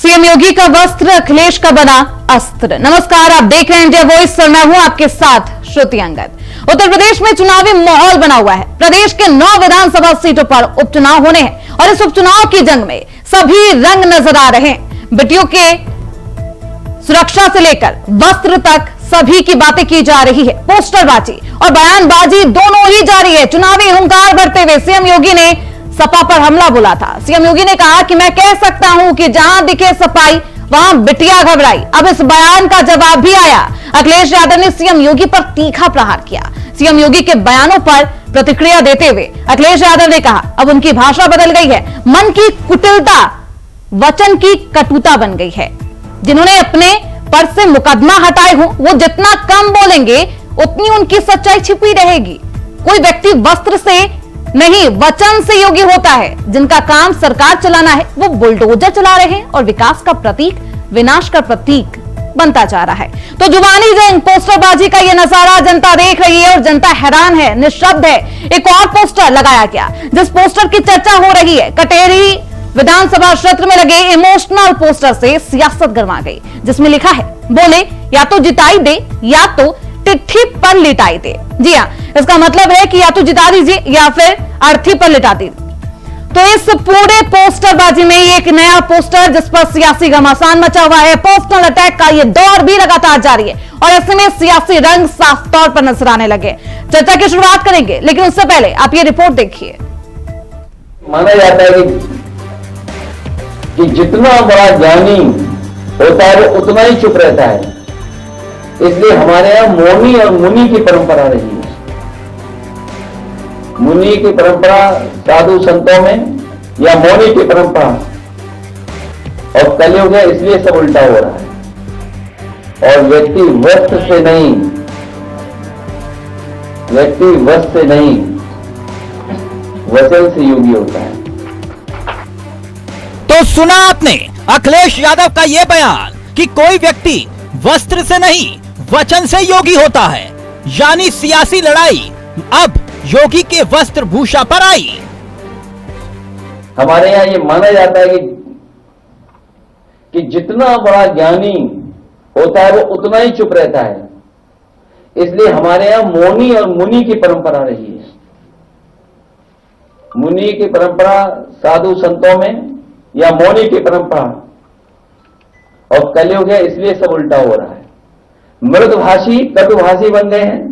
CM योगी का वस्त्र अखिलेश का बना अस्त्र। नमस्कार, आप देख रहे हैं इंडिया वॉइस और मैं हूं आपके साथ श्रुति अंगद। उत्तर प्रदेश में चुनावी माहौल बना हुआ है। प्रदेश के 9 विधानसभा सीटों पर उपचुनाव होने हैं और इस उपचुनाव की जंग में सभी रंग नजर आ रहे हैं। बेटियों के सुरक्षा से लेकर वस्त्र तक सभी की बातें की जा रही है। पोस्टरबाजी और बयानबाजी दोनों ही जारी है। चुनावी हुंकार भरते हुए सीएम योगी ने सपा पर हमला बोला था। सीएम योगी ने कहा कि मैं कह सकता हूं कि जहां दिखे सपाई वहां बिटिया घबराई। अब इस बयान का जवाब भी आया। अखिलेश यादव ने सीएम योगी पर तीखा प्रहार किया। सीएम योगी के बयानों पर प्रतिक्रिया देते हुए अखिलेश यादव ने कहा अब उनकी भाषा बदल गई है। मन की कुटिलता वचन की कटुता बन गई है। जिन्होंने अपने पर से मुकदमा हटाए हो वो जितना कम बोलेंगे उतनी उनकी सच्चाई छिपी रहेगी। कोई व्यक्ति वस्त्र से नहीं वचन से योगी होता है। जिनका काम सरकार चलाना है वो बुलडोजर चला रहे हैं और विकास का प्रतीक विनाश का प्रतीक बनता जा रहा है। तो जुबानी जंग, पोस्टरबाजी का ये नजारा जनता देख रही है और जनता हैरान है, निःशब्द है। एक और पोस्टर लगाया गया जिस पोस्टर की चर्चा हो रही है। कटेरी विधानसभा क्षेत्र में लगे इमोशनल पोस्टर से सियासत गरमा गई, जिसमें लिखा है बोले या तो जिताई दे या तो चिट्ठी पर लिटाई दे। जी हाँ, इसका मतलब है कि या तो जिता दीजिए या फिर अर्थी पर लिटा दीजिए। तो इस पूरे पोस्टरबाजी में एक नया पोस्टर जिस पर सियासी घमासान मचा हुआ है। पर्सनल अटैक का ये दौर भी लगातार जारी है और ऐसे में सियासी रंग साफ तौर पर नजर आने लगे। चर्चा की शुरुआत करेंगे, लेकिन उससे पहले आप ये रिपोर्ट देखिए। माना जाता है कि जितना बड़ा ज्ञानी होता है वो उतना ही चुप रहता है। इसलिए हमारे यहां मौनी और मुनि की परंपरा रही है। मुनि की परंपरा साधु संतों में या मौनी की परंपरा, और कलयुग है इसलिए सब उल्टा हो रहा है। और व्यक्ति वस्त्र से नहीं वचन से योगी होता है। तो सुना आपने अखिलेश यादव का यह बयान कि कोई व्यक्ति वस्त्र से नहीं वचन से योगी होता है, यानी सियासी लड़ाई अब योगी के वस्त्र भूषा पर आई। हमारे यहां ये माना जाता है कि जितना बड़ा ज्ञानी होता है वो उतना ही चुप रहता है। इसलिए हमारे यहां मौनी और मुनि की परंपरा रही है। मुनि की परंपरा साधु संतों में या मौनी की परंपरा, और कलयुग है इसलिए सब उल्टा हो रहा है। मृदभाषी कटुभाषी बन गए हैं,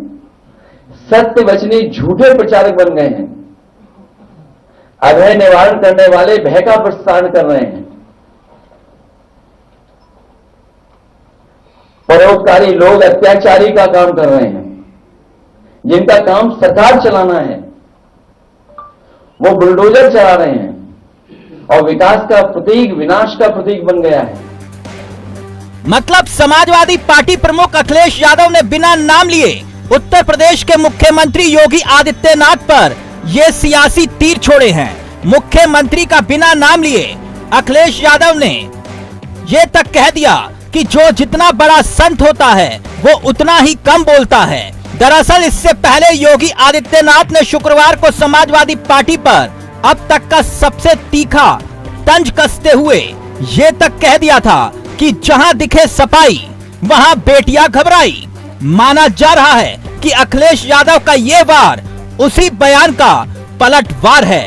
सत्य वचनी झूठे प्रचारक बन गए हैं, अभय निवारण करने वाले भय का प्रसारण कर रहे हैं, परोपकारी लोग अत्याचारी का काम कर रहे हैं। जिनका काम सरकार चलाना है वो बुलडोजर चला रहे हैं और विकास का प्रतीक विनाश का प्रतीक बन गया है। मतलब समाजवादी पार्टी प्रमुख अखिलेश यादव ने बिना नाम लिए उत्तर प्रदेश के मुख्यमंत्री योगी आदित्यनाथ पर ये सियासी तीर छोड़े हैं। मुख्यमंत्री का बिना नाम लिए अखिलेश यादव ने ये तक कह दिया कि जो जितना बड़ा संत होता है वो उतना ही कम बोलता है। दरअसल इससे पहले योगी आदित्यनाथ ने शुक्रवार को समाजवादी पार्टी पर अब तक का सबसे तीखा तंज कसते हुए ये तक कह दिया था कि जहां दिखे सपाई वहां बेटियां घबराई। माना जा रहा है कि अखिलेश यादव का ये वार उसी बयान का पलटवार है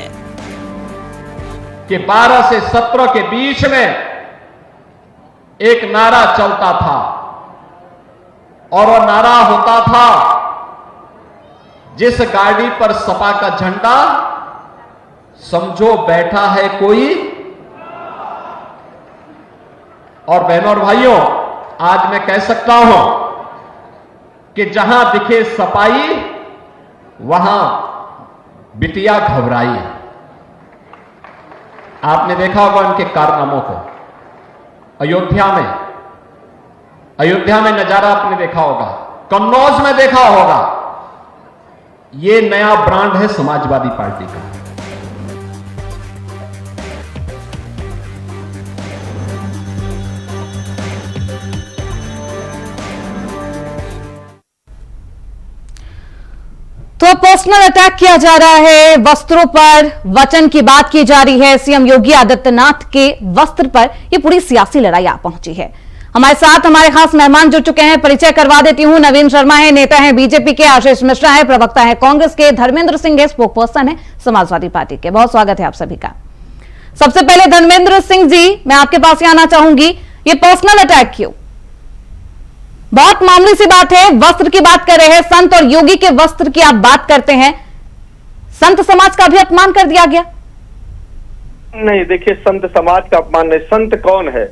कि 12 से 17 के बीच में एक नारा चलता था और वो नारा होता था जिस गाड़ी पर सपा का झंडा समझो बैठा है कोई। और बहनों और भाइयों, आज मैं कह सकता हूं कि जहां दिखे सपाई वहां बिटिया घबराई। आपने देखा होगा उनके कारनामों को। अयोध्या में नजारा आपने देखा होगा, कन्नौज में देखा होगा। यह नया ब्रांड है समाजवादी पार्टी का। तो पर्सनल अटैक किया जा रहा है वस्त्रों पर, वचन की बात की जा रही है। सीएम योगी आदित्यनाथ के वस्त्र पर यह पूरी सियासी लड़ाई आ पहुंची है। हमारे साथ हमारे खास मेहमान जुड़ चुके हैं, परिचय करवा देती हूं। नवीन शर्मा है, नेता है बीजेपी के। आशीष मिश्रा है, प्रवक्ता है कांग्रेस के। धर्मेंद्र सिंह है, स्पोक पर्सन है समाजवादी पार्टी के। बहुत स्वागत है आप सभी का। सबसे पहले धर्मेंद्र सिंह जी, मैं आपके पास ही आना चाहूंगी। ये पर्सनल अटैक क्यों? बहुत मामूली सी बात है, वस्त्र की बात कर रहे हैं, संत और योगी के वस्त्र की आप बात करते हैं, संत समाज का भी अपमान कर दिया गया। नहीं, देखिए, संत समाज का अपमान नहीं। संत कौन है?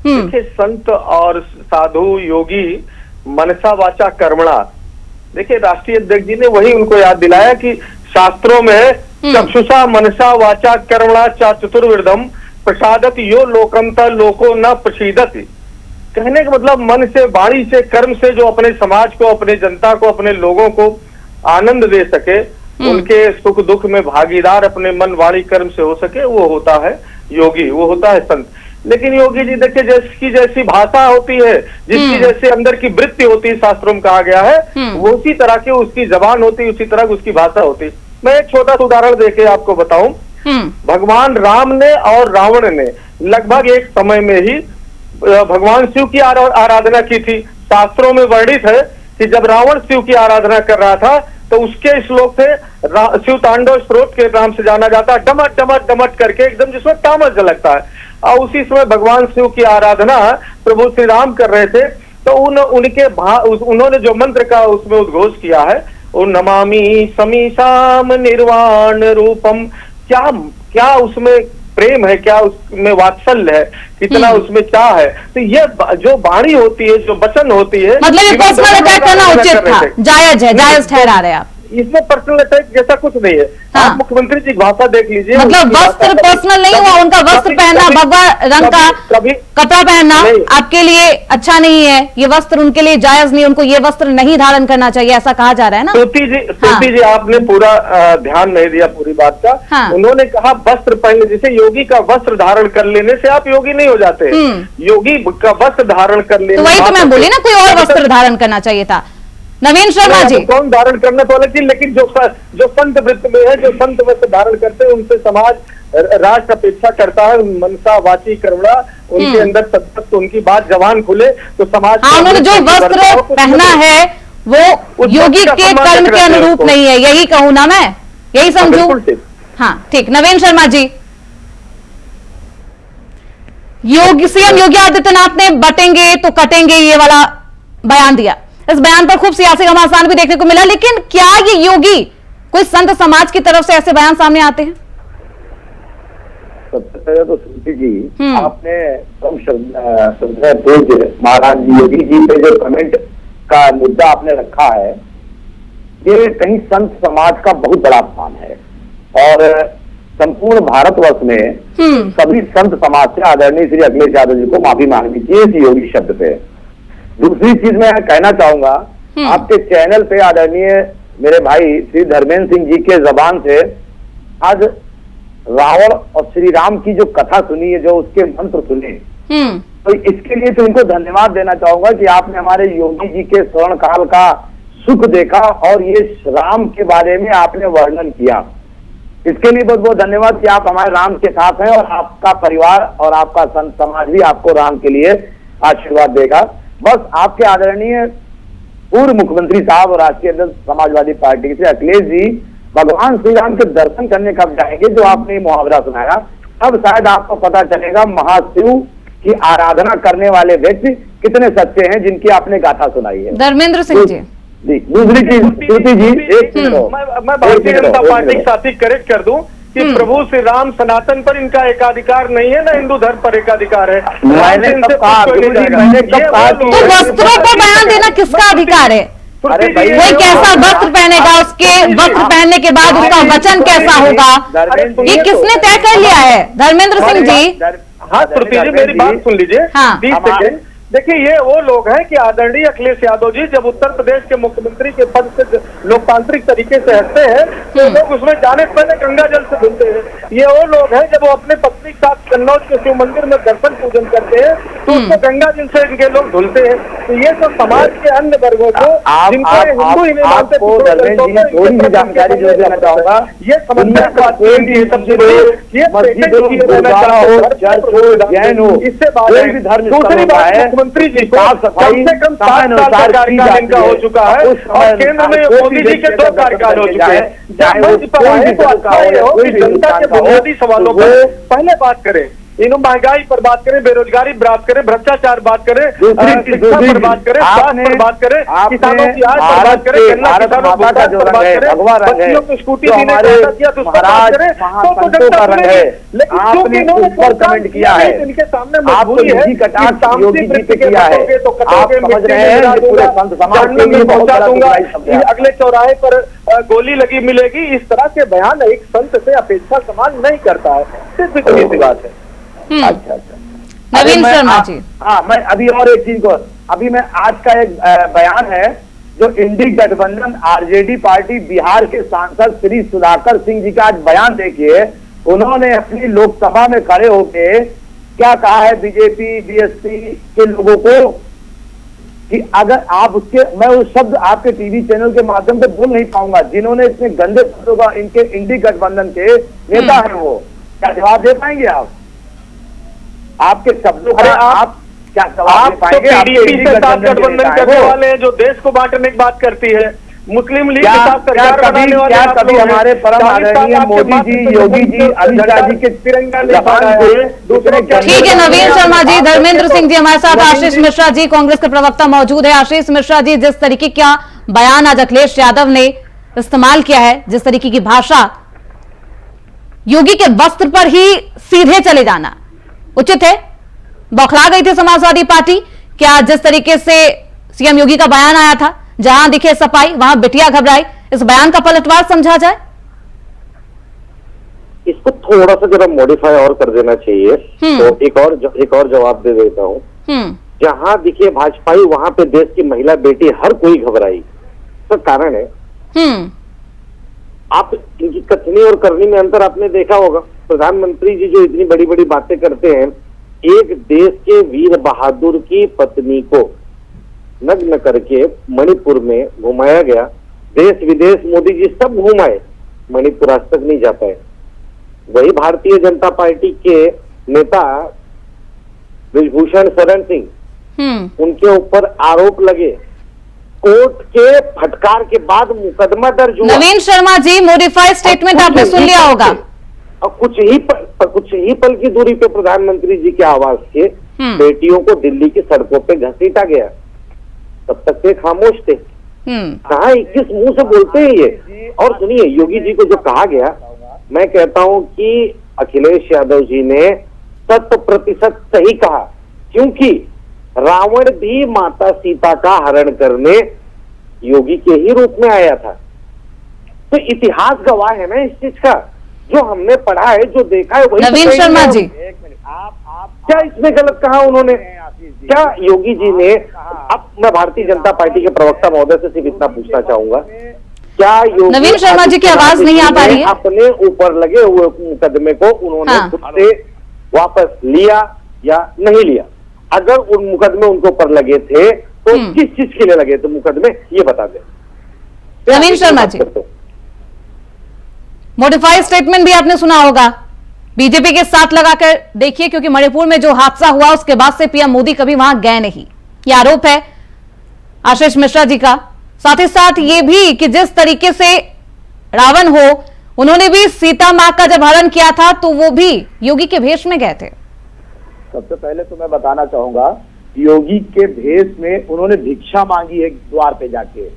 देखिए, संत और साधु योगी मनसा वाचा कर्मणा। देखिए, राष्ट्रीय अध्यक्ष जी ने वही उनको याद दिलाया कि शास्त्रों में चक्षुषा मनसा वाचा कर्मणा चा चतुर्विधम प्रसादत यो लोकमता लोको न प्रसीदत। कहने का मतलब मन से, वाणी से, कर्म से जो अपने समाज को, अपने जनता को, अपने लोगों को आनंद दे सके, उनके सुख दुख में भागीदार अपने मन वाणी कर्म से हो सके, वो होता है योगी, वो होता है संत। लेकिन योगी जी देखिए, जिसकी जैसी भाषा होती है, जिसकी जैसे अंदर की वृत्ति होती है, शास्त्रों में कहा गया है, वो उसी तरह की उसकी जबान होती, उसी तरह की उसकी भाषा होती। मैं एक छोटा सा उदाहरण देके आपको बताऊं। भगवान राम ने और रावण ने लगभग एक समय में ही भगवान शिव की आराधना की थी। शास्त्रों में वर्णित है कि जब रावण शिव की आराधना कर रहा था तो उसके श्लोक थे, शिव तांडव स्त्रोत के नाम से जाना जाता है, डमट डमट डमट करके, एकदम जिसमें तामस झलकता है। और उसी समय भगवान शिव की आराधना प्रभु श्री राम कर रहे थे, तो उन्होंने जो मंत्र का उसमें उद्घोष किया है, ओ नमामि समीसाम निर्वाण रूपम। क्या उसमें प्रेम है, क्या उसमें वात्सल्य है, कितना उसमें क्या है। तो ये जो वाणी होती है, जो वचन होती है, मतलब ये पर्सनल अटैक करना उचित था, जायज है, जायज ठहरा रहे आप? इसमें पर्सनल अटैक जैसा कुछ नहीं है। हाँ। आप मुख्यमंत्री जी की भाषा देख लीजिए, मतलब वस्त्र पर्सनल नहीं हुआ, उनका वस्त्र पहनना, भगवा रंग का कपड़ा पहनना आपके लिए अच्छा नहीं है, ये वस्त्र उनके लिए जायज नहीं, उनको ये वस्त्र नहीं धारण करना चाहिए, ऐसा कहा जा रहा है ना? श्रुति जी, आपने पूरा ध्यान नहीं दिया पूरी बात का। हाँ। उन्होंने कहा वस्त्र पहनने, जैसे योगी का वस्त्र धारण कर लेने से आप योगी नहीं हो जाते। योगी का वस्त्र धारण कर लेने, तो वही तो मैं बोली ना, कोई और वस्त्र धारण करना चाहिए था। नवीन शर्मा जी, कौन धारण करना तो अलग चीज, लेकिन जो संत वृत्ति में है, जो संत वस्त्र धारण करते हैं, उनसे समाज, राष्ट्र अपेक्षा करता है। मनसा वाची कर्मणा, उनके अंदर सत्य, उनकी बात जवान खुले तो समाज। हाँ, उन्होंने जो वस्त्र पहना है वो योगी के कर्म के अनुरूप नहीं है, यही कहूं ना मैं, यही समझूं? हाँ ठीक। नवीन शर्मा जी, सीएम योगी आदित्यनाथ ने बटेंगे तो कटेंगे ये वाला बयान दिया। इस बयान पर खूब सियासी घमासान भी देखने को मिला, लेकिन क्या ये योगी कोई संत समाज की तरफ से ऐसे बयान सामने आते हैं? सबसे पहले तो श्रुति जी, आपने श्रद्धा पूज्य महाराज योगी जी पे जो कमेंट का मुद्दा आपने रखा है, ये कहीं संत समाज का बहुत बड़ा अपमान है। और संपूर्ण भारतवर्ष में सभी संत समाज से आदरणीय श्री अखिलेश यादव जी को माफी मांगनी चाहिए इस योगी शब्द पे। दूसरी चीज मैं कहना चाहूंगा, आपके चैनल पे आदरणीय मेरे भाई श्री धर्मेंद्र सिंह जी के जबान से आज रावण और श्री राम की जो कथा सुनी है, जो उसके मंत्र सुने, तो इसके लिए तो इनको धन्यवाद देना चाहूंगा कि आपने हमारे योगी जी के स्वर्ण काल का सुख देखा और ये राम के बारे में आपने वर्णन किया। इसके लिए बहुत बहुत धन्यवाद कि आप हमारे राम के साथ हैं, और आपका परिवार और आपका संत समाज भी आपको राम के लिए आशीर्वाद देगा। बस आपके आदरणीय पूर्व मुख्यमंत्री साहब और राष्ट्रीय अध्यक्ष समाजवादी पार्टी से अखिलेश जी भगवान श्री राम के दर्शन करने कब जाएंगे, जो आपने मुहावरा सुनाया, अब शायद आपको पता चलेगा महाशिव की आराधना करने वाले व्यक्ति कितने सच्चे हैं, जिनकी आपने गाथा सुनाई है। धर्मेंद्र सिंह जी, दूसरी चीज श्रुति जी, एक मैं भारतीय जनता पार्टी के साथ ही करेक्ट कर दूं कि प्रभु श्री राम सनातन पर इनका एकाधिकार नहीं है, ना हिंदू धर्म पर एकाधिकार है। मैंने कब कहा? तो वस्त्रों पर बयान देना किसका अधिकार है? कोई कैसा वस्त्र पहनेगा, उसके वस्त्र पहनने के बाद उसका वचन कैसा होगा, ये किसने तय कर लिया है? धर्मेंद्र सिंह जी, हाँ श्रुति जी, मेरी बात सुन लीजिए 20 सेकेंड। देखिए ये वो लोग हैं कि आदरणीय अखिलेश यादव जी जब उत्तर प्रदेश के मुख्यमंत्री के पद से लोकतांत्रिक तरीके से हटते हैं तो लोग उसमें जाने से पहले गंगा जल से धुलते हैं। ये वो लोग हैं जब वो अपने पत्नी के साथ कन्नौज के शिव मंदिर में दर्शन पूजन करते हैं तो उसको गंगा जल से इनके लोग धुलते हैं। तो ये तो समाज के अन्य वर्गों को जिनको हिंदू ही नहीं मानते थोड़ी सी जानकारी जो देना चाहूंगा, ये समस्या सबसे बड़ी दूसरी बात मुख्यमंत्री जी को कम से कम 7 साल का कार्यकाल इनका हो चुका है और केंद्र में मोदी जी के 2 कार्यकाल हो चुके हैं। जब मंच पर आए तो अच्छा ये हो कि जनता के बुनियादी सवालों पर पहले बात करें, इन महंगाई पर बात करें, बेरोजगारी पर बात करें, भ्रष्टाचार बात करें, शिक्षा पर बात करें, स्वास्थ्य पर बात करें, किसानों की आय पर बात करें, गन्ना किसानों की बात पर बात करें, बच्चियों को स्कूटी देने का वादा किया तो उस पर बात करें तो जनता सुनेगी। लेकिन क्योंकि इन्होंने कमेंट किया है, इनके सामने मजबूरी है कि तामसी वृत्ति के कटोगे तो कटोगे, जानने में पहुंचा दूंगा, अगले चौराहे पर गोली लगी मिलेगी, इस तरह के बयान एक संत से अपेक्षा समान नहीं करता है। सिर्फ इतनी सी बात है। अच्छा नवीन शर्मा जी, हाँ मैं अभी और एक चीज को अभी मैं आज का एक बयान है जो इंडी गठबंधन आरजेडी पार्टी बिहार के सांसद श्री सुधाकर सिंह जी का आज बयान देखिए। उन्होंने अपनी लोकसभा में खड़े होके क्या कहा है बीजेपी बीएसपी के लोगों को कि अगर आप उसके, मैं उस शब्द आपके टीवी चैनल के माध्यम से बोल नहीं पाऊंगा, जिन्होंने इतने गंदे शब्दों का इनके इंडी गठबंधन के नेता है वो, क्या जवाब दे पाएंगे आप? आपके शब्दों का आप क्या जवाब दे पाएंगे? पीडीपी के साथ गठबंधन करने वाले हैं जो देश को बांटने की बात करती है, मुस्लिम लीग के साथ सरकार बनाने वाले हैं। कभी हमारे परम आदरणीय मोदी जी, योगी जी, अमित शाह जी के तिरंगा दूसरे ठीक है नवीन शर्मा जी, धर्मेंद्र सिंह जी हमारे साथ, आशीष मिश्रा जी कांग्रेस के प्रवक्ता मौजूद है। आशीष मिश्रा जी, जिस तरीके का बयान आज अखिलेश यादव ने इस्तेमाल किया है, जिस तरीके की भाषा, योगी के वस्त्र पर ही सीधे चले जाना उचित है? बौखला गई थी समाजवादी पार्टी क्या जिस तरीके से सीएम योगी का बयान आया था, जहां दिखे सफाई वहां बिटिया घबराई, इस बयान का पलटवार समझा जाए? इसको थोड़ा सा जरा मॉडिफाई और कर देना चाहिए। तो एक और जवाब दे देता हूँ। जहां दिखे भाजपाई वहां पे देश की महिला बेटी हर कोई घबराई। तो कारण है आप इनकी कथनी और करनी में अंतर आपने देखा होगा। प्रधानमंत्री जी जो इतनी बड़ी बड़ी बातें करते हैं, एक देश के वीर बहादुर की पत्नी को नग्न करके मणिपुर में घुमाया गया, देश विदेश मोदी जी सब घुमाए, मणिपुर आज तक नहीं जा पाए। वही भारतीय जनता पार्टी के नेता ब्रिजभूषण शरण सिंह, उनके ऊपर आरोप लगे, कोर्ट के फटकार के बाद मुकदमा दर्ज हुआ। नवीन शर्मा जी, मॉडिफाइड स्टेटमेंट आपने सुन लिया होगा। और कुछ ही पल की दूरी पे प्रधानमंत्री जी के आवाज से बेटियों को दिल्ली की सड़कों पे घसीटा गया, तब तक वे खामोश थे। कहा 21 मुंह से बोलते हैं ये। और सुनिए, योगी जी को जो कहा गया, मैं कहता हूं कि अखिलेश यादव जी ने 100% सही कहा, क्योंकि रावण भी माता सीता का हरण करने योगी के ही रूप में आया था। तो इतिहास गवाह है ना इस चीज का, जो हमने पढ़ा है, जो देखा है वही। नवीन शर्मा जी, क्या इसमें गलत कहा उन्होंने? क्या योगी जी ने, अब मैं भारतीय जनता पार्टी के प्रवक्ता महोदय से सिर्फ इतना पूछना चाहूंगा, क्या योगी नवीन शर्मा जी की आवाज नहीं आ पा रही है? अपने ऊपर लगे हुए मुकदमे को उन्होंने खुद से वापस लिया या नहीं लिया? अगर उन मुकदमे उनके ऊपर लगे थे तो किस चीज के लिए लगे थे मुकदमे, ये बता दें। नवीन शर्मा जी, मॉडिफाइड स्टेटमेंट भी आपने सुना होगा, बीजेपी के साथ लगाकर देखिए, क्योंकि मणिपुर में जो हादसा हुआ उसके बाद से पीएम मोदी कभी वहां गए नहीं, ये आरोप है आशीष मिश्रा जी का। साथ ही साथ ये भी कि जिस तरीके से रावण हो, उन्होंने भी सीता मां का जब हरण किया था तो वो भी योगी के भेष में गए थे। सबसे पहले तो मैं बताना चाहूंगा, योगी के भेष में उन्होंने भिक्षा मांगी है द्वार पे जाके।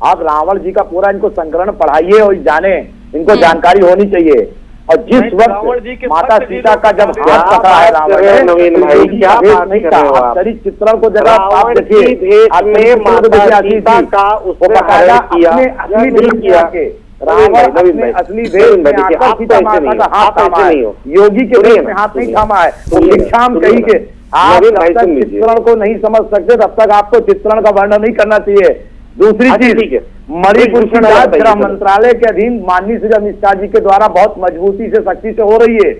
आप रावण जी का पूरा इनको संकलन पढ़ाइए और जाने, इनको जानकारी होनी चाहिए। और जिस वक्त माता सीता का जब हाथ पकड़ा है रावण ने, नवीन भाई क्या नहीं कहा, चित्रण को जगह आप देखिए, माता सीता का उसको पकड़ा किया, असली भेष किया के रावण अपने असली भेष में आकर सीता माता का हाथ थामा है, योगी के भेष में हाथ नहीं थामा है। तो भिक्षाम कही के आप नवीन जब भाई तक सुन लीजिए। चित्रण को नहीं समझ सकते तब तक आपको चित्रण का वर्णन नहीं करना चाहिए। दूसरी अच्छा, चीज, ठीक है। मणिपुर की बताइए, जांच गृह चलो। मंत्रालय के अधीन माननीय श्री अमित शाह जी के द्वारा बहुत मजबूती से, सख्ती से हो रही है,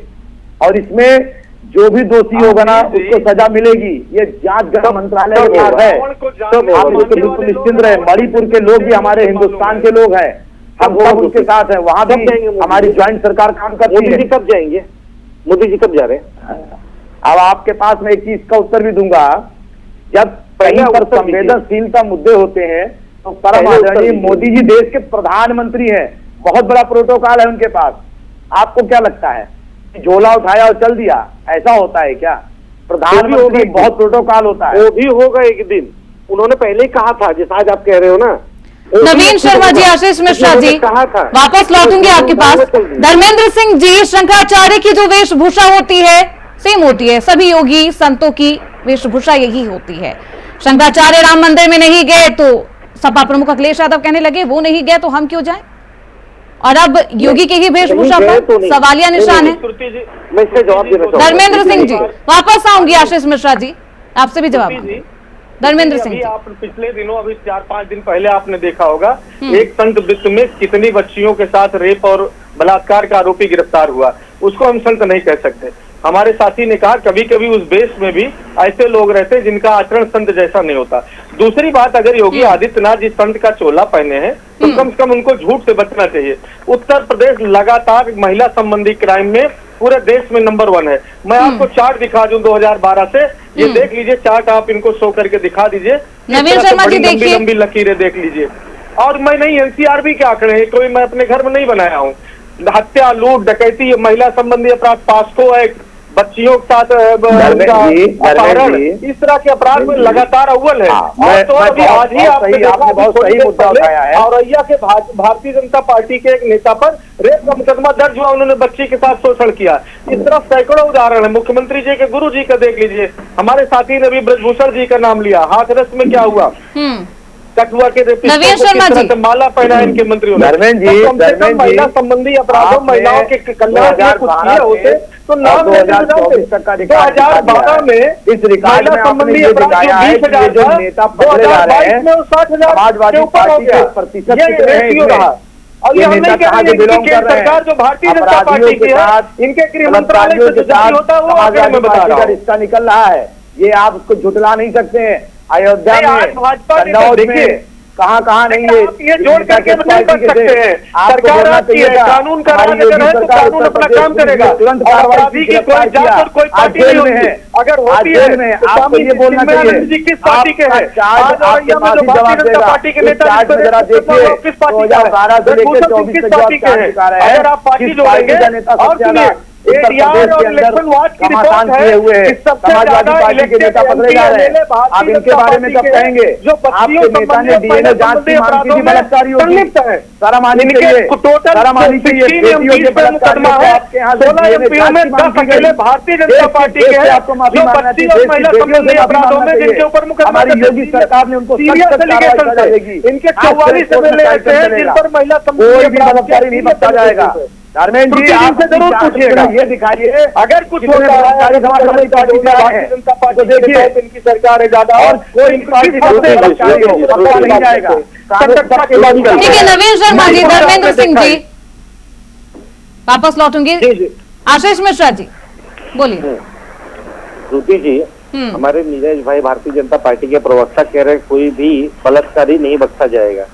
और इसमें जो भी दोषी होगा ना उसको सजा मिलेगी। ये जांच गृह मंत्रालय के पास है, आप इसको बिल्कुल निश्चिंत रहे। मणिपुर के लोग भी हमारे हिंदुस्तान के लोग हैं, हम सब उनके साथ हैं, वहां भी हमारी ज्वाइंट सरकार काम करती मोदी है। जी कब जाएंगे? मोदी जी कब जा रहे हैं? अब आपके पास मैं एक चीज का उत्तर भी दूंगा, जब कहीं पहले पर उत्तर दीजिए। संवेदनशीलता मुद्दे होते हैं तो परम पहले उत्तर आदरणीय दीजिए। मोदी जी देश के प्रधानमंत्री हैं, बहुत बड़ा प्रोटोकॉल है उनके पास। आपको क्या लगता है कि झोला उठाया और चल दिया, ऐसा होता है क्या? प्रधानमंत्री बहुत प्रोटोकॉल होता है। वो भी होगा एक दिन। उन्होंने पहले ही कहा था, जैसा आज आप कह रहे हो ना। नवीन शर्मा जी, आशीष मिश्रा जी, कहा था वापस लौटूंगी आपके पास। धर्मेंद्र सिंह जी, शंकराचार्य की जो वेशभूषा होती है सेम होती है, सभी योगी संतों की वेशभूषा यही होती है। शंकराचार्य राम मंदिर में नहीं गए तो सपा प्रमुख अखिलेश यादव कहने लगे वो नहीं गए तो हम क्यों जाएं, और अब योगी की ही वेशभूषा पर सवालिया निशान है। मैं इसका जवाब देना चाहूंगा। धर्मेंद्र सिंह जी, वापस आऊंगी आशीष मिश्रा जी, आपसे भी जवाब मांगूंगी। धर्मेंद्र सिंह जी, आप पिछले दिनों, अभी 4-5 दिन पहले आपने देखा होगा, एक संत वृत्त में कितनी बच्चियों के साथ रेप और बलात्कार का आरोपी गिरफ्तार हुआ। उसको हम संत नहीं कह सकते। हमारे साथी ने कहा कभी कभी उस देश में भी ऐसे लोग रहते हैं जिनका आचरण संत जैसा नहीं होता। दूसरी बात, अगर योगी आदित्यनाथ जी संत का चोला पहने हैं तो कम से कम उनको झूठ से बचना चाहिए। उत्तर प्रदेश लगातार महिला संबंधी क्राइम में पूरे देश में नंबर 1 है। मैं आपको चार्ट दिखा दूं 2012 से, ये देख लीजिए चार्ट, आप इनको शो करके दिखा दीजिए। नवीन शर्मा जी देखिए, लंबी लकीरें देख लीजिए। और मैं नहीं, एनसीआरबी के आंकड़े हैं, कोई मैं अपने घर में नहीं बनाया हूँ। हत्या, लूट, डकैती, महिला संबंधी अपराध, पास्को एक्ट, बच्चियों के साथ अपहरण, इस तरह के अपराध में लगातार अव्वल है। और तो अभी आज ही आपने बहुत सही मुद्दा उठाया है, औरैया के भारतीय जनता पार्टी के एक नेता पर रेप का मुकदमा दर्ज हुआ, उन्होंने बच्ची के साथ शोषण किया। इस तरह सैकड़ों उदाहरण है। मुख्यमंत्री जी के गुरु जी का देख लीजिए, हमारे साथी ने भी ब्रजभूषण जी का नाम लिया। हाथरस में क्या हुआ, कठुआ के नवीन शर्मा जी, माला पहना इनके मंत्रियों ने। महिला संबंधी अपराधों, महिलाओं के कल्याण के कुछ किए होते तो नाम 2024 तक का 2012 में इस रिकॉर्ड में संबंधी अपराध 20,000 जो नेता पकड़े जा रहे हैं, समाजवादी पार्टी के प्रतिशत कितने हैं इसमें? और ये हम नहीं कह रहे हैं कि सरकार जो भारतीय जनता पार्टी की है, इनके गृह मंत्रालय से जो जारी होता है वो आगे मैं बता रहा हूँ। रिश्ता निकल रहा है, ये आप उसको झुटला नहीं सकते हैं। अयोध्या में, कन्नौज में, कहाँ नहीं है, ये जोड़ करके नहीं कर सकते हैं। सरकार आपकी है, कानून का राज अगर है तो कानून अपना काम करेगा। तुरंत कार्रवाई की कोई जांच और कोई पार्टी नहीं होती। अगर होती है तो आपको ये बोलना चाहिए जी किस पार्टी के हैं? आज औरैया में जो भारतीय जनता पार्टी के नेता किस पार्टी का है? किस पार्टी के हैं? अगर आप पार्टी जोड़ेंगे, और सुनिए, एडीआर और इलेक्शन वॉच की रिपोर्ट है कि सबसे ज्यादा इलेक्टेड पकड़े जा रहे हैं। आप इनके बारे में कब कहेंगे? जो आपके नेता ने डीएनए जांच की मांग की थी, बलात्कारी होगी, शर्म आनी चाहिए, टोटल शर्म आनी चाहिए। बेटियों के मुकदमा है, 16 एमपीओ में 10 अकेले भारतीय जनता पार्टी के हैं, आपको माफी जो मांगना 25 और महिला संबंधी अपराधों में जिनके ऊपर मुकदमा हमारी योगी सरकार ने उनको सीरियस एलिगेशन है। इनके 44 एमएलए ऐसे हैं जिन पर महिला कोई संबंधी भी बलात्कारी नहीं बख्शा जाएगा। धर्मेंद्र जी, आप जरूर पूछिएगा, ये दिखाइए अगर कुछ होता है भारतीय जनता पार्टी तो देखिए इनकी सरकार है ज्यादा, और कोई नहीं जाएगा। ठीक है नवीन शर्मा जी, धर्मेंद्र सिंह जी, वापस लौटूंगी। आशीष मिश्रा जी बोलिए। श्रुति जी, हमारे नीरज भाई भारतीय जनता पार्टी के प्रवक्ता कह रहे कोई भी बलात्कारी नहीं बख्शा जाएगा।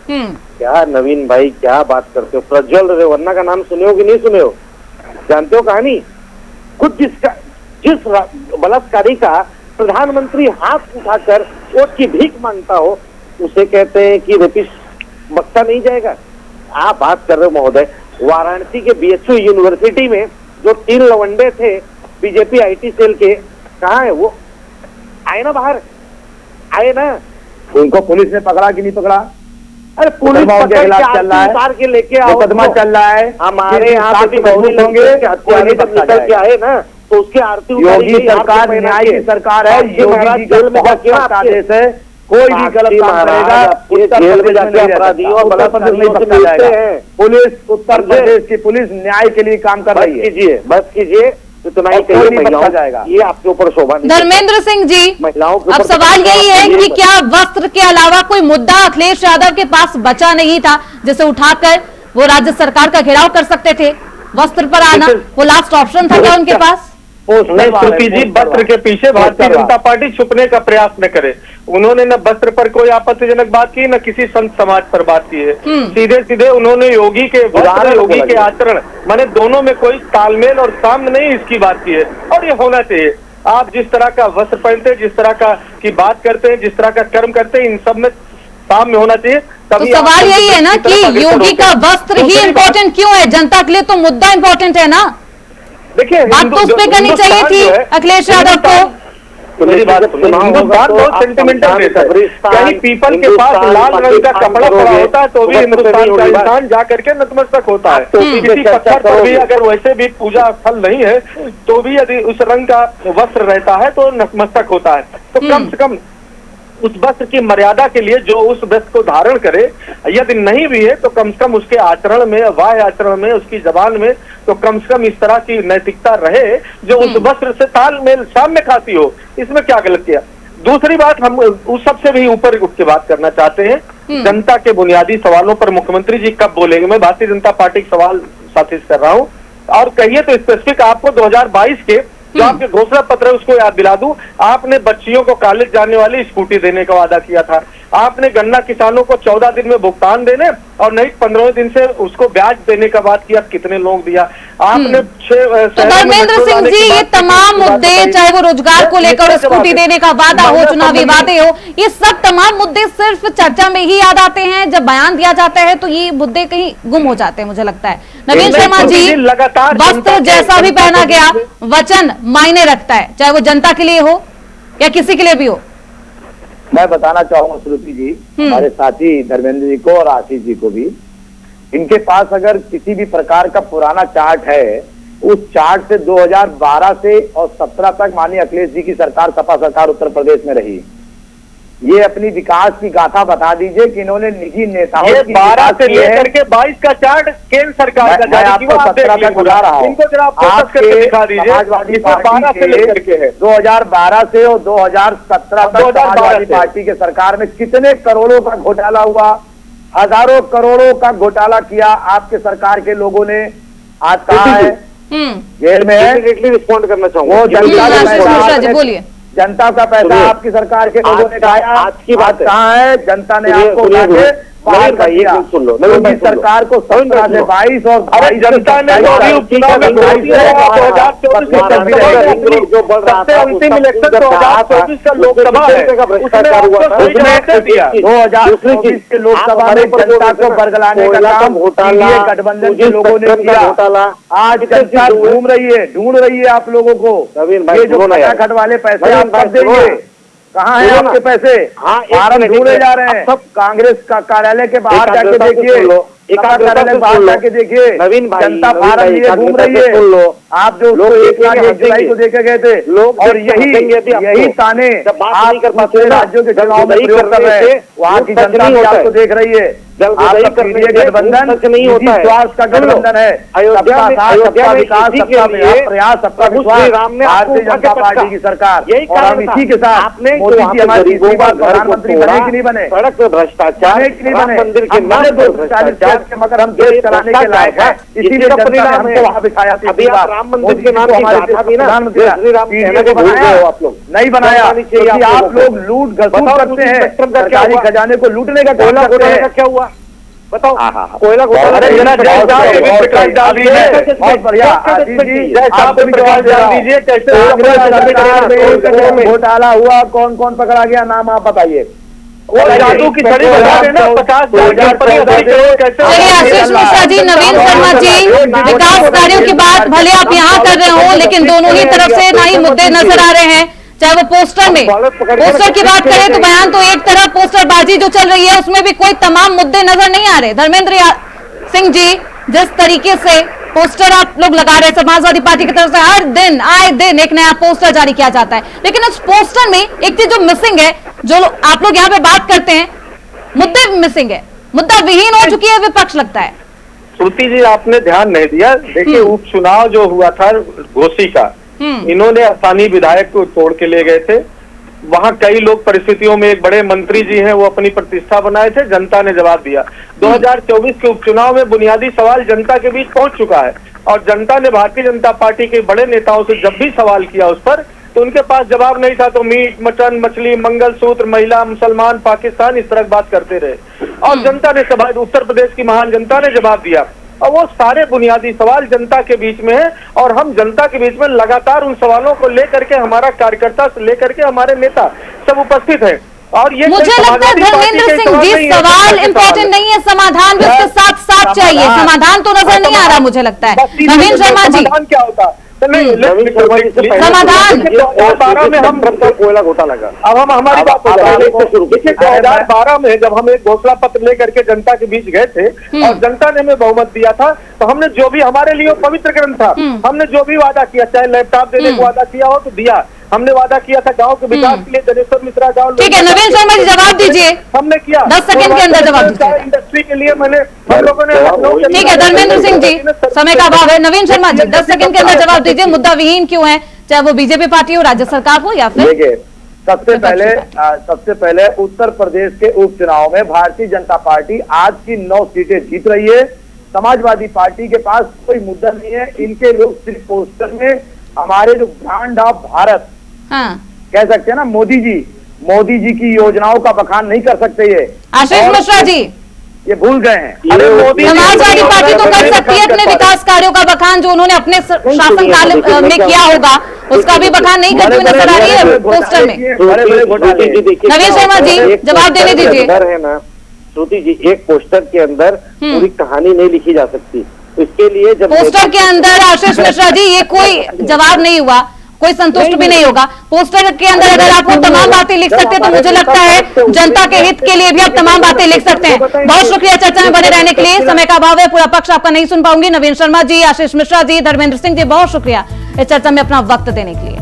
क्या नवीन भाई क्या बात करते हो? प्रज्वल रेवन्ना का नाम सुने हो कि नहीं सुने हो? जानते हो कहानी? खुद जिस बलात्कारी का प्रधानमंत्री हाथ उठाकर वोट की भीख मांगता हो, उसे कहते हैं कि रेपिस्ट बख्शा नहीं जाएगा। आप बात कर रहे हो महोदय, वाराणसी के बीएचयू यूनिवर्सिटी में जो 3 लवंडे थे बीजेपी आईटी सेल के, कहाँ है वो? आए ना बाहर, आए ना। उनको पुलिस ने पकड़ा कि नहीं पकड़ा? अरे पुलिस के खिलाफ चल रहा है, के लेके मुकदमा चल रहा है। हमारे यहाँ पे मौजूद होंगे निकल के आए ना, तो उसके आरती योगी सरकार न्याय की सरकार है। योगी जी जेल में जाके आदेश है, कोई भी गलत काम करेगा जेल में जाके अपराधियों और बलात्कारियों से मिलते हैं। पुलिस, उत्तर प्रदेश की पुलिस न्याय के लिए काम कर रही है। बस कीजिए, इतना ही कोई नहीं महिलाओं बचा जाएगा। ये आपके ऊपर शोभा नहीं। धर्मेंद्र सिंह जी, महिलाओं के अब ऊपर सवाल तो यही है ये कि क्या वस्त्र के अलावा कोई मुद्दा अखिलेश यादव के पास बचा नहीं था जिसे उठाकर वो राज्य सरकार का घेराव कर सकते थे? वस्त्र पर आना वो लास्ट ऑप्शन था क्या उनके पास? नहीं श्रुति जी, वस्त्र के पीछे भारतीय जनता पार्टी छुपने का प्रयास न करे। उन्होंने न वस्त्र पर कोई आपत्तिजनक बात की, न किसी संत समाज पर बात की है। सीधे सीधे उन्होंने योगी के वस्त्र, योगी के आचरण, माने दोनों में कोई तालमेल और साम्य नहीं, इसकी बात की है। और ये होना चाहिए। आप जिस तरह का वस्त्र पहनते हैं, जिस तरह का की बात करते हैं, जिस तरह का कर्म करते हैं, इन सब में साम्य होना चाहिए। तो सवाल यही है ना कि योगी का वस्त्र ही इम्पोर्टेंट क्यों है? जनता के लिए तो मुद्दा इम्पोर्टेंट है ना। देखिए, बात तो उस पर करनी चाहिए थी अखिलेश यादव को। मेरी बात सुनो, हिंदुस्तान बहुत सेंटिमेंटल देश है। कहीं पीपल के पास लाल रंग का कपड़ा पड़ा होता है तो भी हिंदुस्तान का इंसान जा करके नतमस्तक होता है। किसी पत्थर पर भी अगर वैसे भी पूजा स्थल नहीं है तो भी यदि उस रंग का वस्त्र रहता है तो नतमस्तक होता है। तो कम से कम उस वस्त्र की मर्यादा के लिए जो उस वस्त्र को धारण करे, यदि नहीं भी है तो कम से कम उसके आचरण में, वाह्य आचरण में, उसकी जबान में तो कम से कम इस तरह की नैतिकता रहे जो उस वस्त्र से तालमेल साम्य खाती हो। इसमें क्या गलत किया? दूसरी बात, हम उस सबसे भी ऊपर उठ के बात करना चाहते हैं। जनता के बुनियादी सवालों पर मुख्यमंत्री जी कब बोलेंगे? मैं भारतीय जनता पार्टी के सवाल साथी से कर रहा हूँ। और कहिए तो स्पेसिफिक आपको 2022 के जो आपके घोषणा पत्र है उसको याद दिला दूं। आपने बच्चियों को कॉलेज जाने वाली स्कूटी देने का वादा किया था। आपने गन्ना किसानों को 14 दिन में भुगतान देने और नहीं 15 दिन से उसको ब्याज देने का बात किया। कितने लोग दिया आपने? तो धर्मेंद्र सिंह जी, ये तमाम मुद्दे, चाहे वो रोजगार को लेकर स्कूटी देने का वादा हो, चुनावी वादे हो, ये सब तमाम मुद्दे सिर्फ चर्चा में ही याद आते हैं। जब बयान दिया जाता है तो ये मुद्दे कहीं गुम हो जाते हैं, मुझे लगता है। नवीन शर्मा जी, लगातार वस्त्र जैसा भी पहना गया, वचन मायने रखता है, चाहे वो जनता के लिए हो या किसी के लिए भी हो। मैं बताना चाहूंगा श्रुति जी, हमारे साथी धर्मेंद्र जी को और आशीष जी को भी, इनके पास अगर किसी भी प्रकार का पुराना चार्ट है, उस चार्ट से 2012 से और 17 तक माननीय अखिलेश जी की सरकार, सपा सरकार उत्तर प्रदेश में रही। ये अपनी विकास की गाथा बता दीजिए कि इन्होंने निजी नेताओं की 12 से लेकर के 22 का चार्ट केंद्र सरकार का जारी किया। 17 तक बुला रहा हूँ। इनको जरा फोकस करके दिखा दीजिए। समाजवादी पार्टी से लेकर के 2012 से और 2017 तक समाजवादी पार्टी के सरकार में कितने करोड़ों का घोटाला हुआ? हजारों करोड़ों का घोटाला किया आपके सरकार के लोगों ने। आज कहाँ है? जेल में है। रिस्पॉन्ड करना चाहूंगा। वो जनता बोलिए। जनता का पैसा आपकी सरकार के लोगों ने खाया। आज की बात कहाँ है? जनता ने आपको उठा के बाहर कर दिया। योगी सरकार को 17 से 22 और जनता ने उपचुनाव में 2024 इलेक्शन 2024 का लोकसभा है, दिया 2024 के लोकसभा में जनता को बरगलाने का काम गठबंधन के लोगों ने किया। आज जनता ढूंढ रही है आप लोगों को। ये जो खटाखट वाले पैसे आप कर देंगे, कहाँ है आपके पैसे? फार्म ढूंढे जा रहे हैं। सब कांग्रेस का कार्यालय के बाहर जाके देखिए, कार्यालय बाहर जाके देखिए, जनता फार्म लिए घूम रही है। आप जो लोग 1 जुलाई को देखे गए थे, और यही ताने आप दूसरे राज्यों के चुनाव में प्रयोग कर रहे हैं। वहाँ की जनता भी आपको देख रही है। आपका गठबंधन स्वास्थ्य का गठबंधन है। सबका विकास, सबका प्रयास, सबका विश्वास, भारतीय जनता पार्टी की सरकार। और हम इसी के साथ मोदी जी हमारे तीसरी बार प्रधानमंत्री बने कि नहीं बने? सड़क पे भ्रष्टाचार, कि नहीं बने? मगर हम देश चलाने के लायक है, इसीलिए जनता ने हमको वहाँ बिठाया। राम मंदिर के नाम की गाथा भी ना आप लोग नहीं बनाया, क्योंकि आप लोग लूट घसूट करते हैं। सरकारी खजाने को लूटने का कोयला घोटाले का क्या हुआ बताओ? कोयला घोटाला बहुत बढ़िया। घोटाला हुआ, कौन कौन पकड़ा गया? नाम आप बताइए। जादू की छड़ी बजा देना 50 आशीष मिश्रा जी, नवीन शर्मा जी, विकास कार्यों की बात भले आप यहाँ कर रहे हो, लेकिन दोनों ही तरफ से नए मुद्दे नजर आ रहे हैं। चाहे वो पोस्टर की बात करें तो बयान तो एक तरफ, पोस्टरबाजी जो चल रही है उसमें भी कोई तमाम मुद्दे नजर नहीं आ रहे। धर्मेंद्र सिंह जी, जिस तरीके से पोस्टर आप लोग लगा रहे हैं समाजवादी पार्टी की तरफ से, हर दिन आए दिन एक नया पोस्टर जारी किया जाता है, लेकिन उस पोस्टर में एक चीज जो मिसिंग है, जो आप लोग यहाँ पे बात करते हैं, मुद्दे मिसिंग है, मुद्दा विहीन हो चुकी है विपक्ष, लगता है। श्रुति जी आपने ध्यान नहीं दिया। देखिए उपचुनाव जो हुआ था घोसी का, इन्होंने स्थानीय विधायक को तोड़ के ले गए थे। वहां कई लोग परिस्थितियों में, एक बड़े मंत्री जी हैं वो अपनी प्रतिष्ठा बनाए थे, जनता ने जवाब दिया। 2024 के उपचुनाव में बुनियादी सवाल जनता के बीच पहुंच चुका है और जनता ने भारतीय जनता पार्टी के बड़े नेताओं से जब भी सवाल किया उस पर, तो उनके पास जवाब नहीं था। तो मीट, मटन, मछली, मंगलसूत्र, महिला, मुसलमान, पाकिस्तान, इस तरह की बात करते रहे और जनता ने सवाल, उत्तर प्रदेश की महान जनता ने जवाब दिया। और वो सारे बुनियादी सवाल जनता के बीच में है और हम जनता के बीच में लगातार उन सवालों को लेकर के, हमारा कार्यकर्ता से लेकर के हमारे नेता सब उपस्थित है। और ये मुझे लगता है धर्मेंद्र सिंह जी, सवाल इम्पोर्टेंट नहीं है, समाधान भी उसके साथ साथ चाहिए। समाधान तो नजर नहीं आ रहा मुझे लगता है। नवीन शर्मा जी, क्या होता समाधान 2012 में हम कोयला घोटाला लगा। अब हम हमारी बात देखिए 2012 में जब हम एक घोषणा पत्र लेकर के जनता के बीच गए थे और जनता ने हमें बहुमत दिया था, तो हमने जो भी, हमारे लिए पवित्र ग्रंथ था, हमने जो भी वादा किया, चाहे लैपटॉप देने को वादा किया हो तो दिया, हमने वादा किया था गांव के विकास के लिए जनेश्वर मिश्रा गांव। ठीक है नवीन शर्मा जी, जवाब दीजिए। हमने किया 10 सेकंड के अंदर जवाब दीजिए। इंडस्ट्री के लिए मैंने, हम लोगों ने, ठीक है धर्मेंद्र सिंह जी, समय का अभाव है। नवीन शर्मा जी 10 सेकंड के अंदर जवाब दीजिए। मुद्दा विहीन क्यों है, चाहे वो बीजेपी पार्टी हो, राज्य सरकार हो या फिर? देखिए सबसे पहले उत्तर प्रदेश के उपचुनाव में भारतीय जनता पार्टी आज की 9 सीटें जीत रही है। समाजवादी पार्टी के पास कोई मुद्दा नहीं है। इनके लोग सिर्फ पोस्टर में हमारे जो ब्रांड ऑफ भारत कह सकते हैं ना, मोदी जी की योजनाओं का बखान नहीं कर सकते। ये आशीष मिश्रा जी ये भूल गए हैं। अरे मोदी, समाजवादी पार्टी तो कर सकती है अपने विकास कार्यों का बखान, जो उन्होंने अपने शासनकाल में किया होगा, उसका भी बखान नहीं करती हुई नजर आ रही है पोस्टर में। नवीन शर्मा जी जवाब देने दीजिए। है ना श्रुति जी, एक पोस्टर के अंदर पूरी कहानी नहीं लिखी जा सकती। इसके लिए जब पोस्टर के अंदर आशीष मिश्रा जी ये कोई जवाब नहीं हुआ, कोई संतुष्ट भी नहीं होगा। पोस्टर के अंदर अगर आप वो तमाम बातें लिख सकते हैं तो मुझे लगता है जनता के हित के लिए भी आप तमाम बातें लिख सकते हैं। बहुत शुक्रिया चर्चा में बने रहने के लिए। समय का अभाव है, पूरा पक्ष आपका नहीं सुन पाऊंगी। नवीन शर्मा जी, आशीष मिश्रा जी, धर्मेंद्र सिंह जी, बहुत शुक्रिया इस चर्चा में अपना वक्त देने के लिए।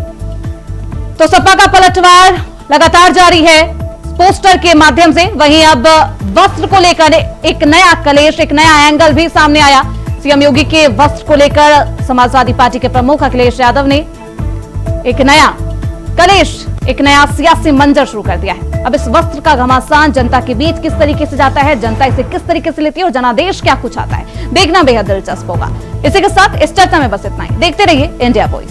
तो सपा का पलटवार लगातार जारी है पोस्टर के माध्यम से। वहीं अब वस्त्र को लेकर एक नया कलेश, एक नया एंगल भी सामने आया। सीएम योगी के वस्त्र को लेकर समाजवादी पार्टी के प्रमुख अखिलेश यादव ने एक नया कलेश, एक नया सियासी मंजर शुरू कर दिया है। अब इस वस्त्र का घमासान जनता के बीच किस तरीके से जाता है, जनता इसे किस तरीके से लेती है और जनादेश क्या कुछ आता है, देखना बेहद दिलचस्प होगा। इसी के साथ इस चर्चा में बस इतना ही। देखते रहिए इंडिया वॉइस।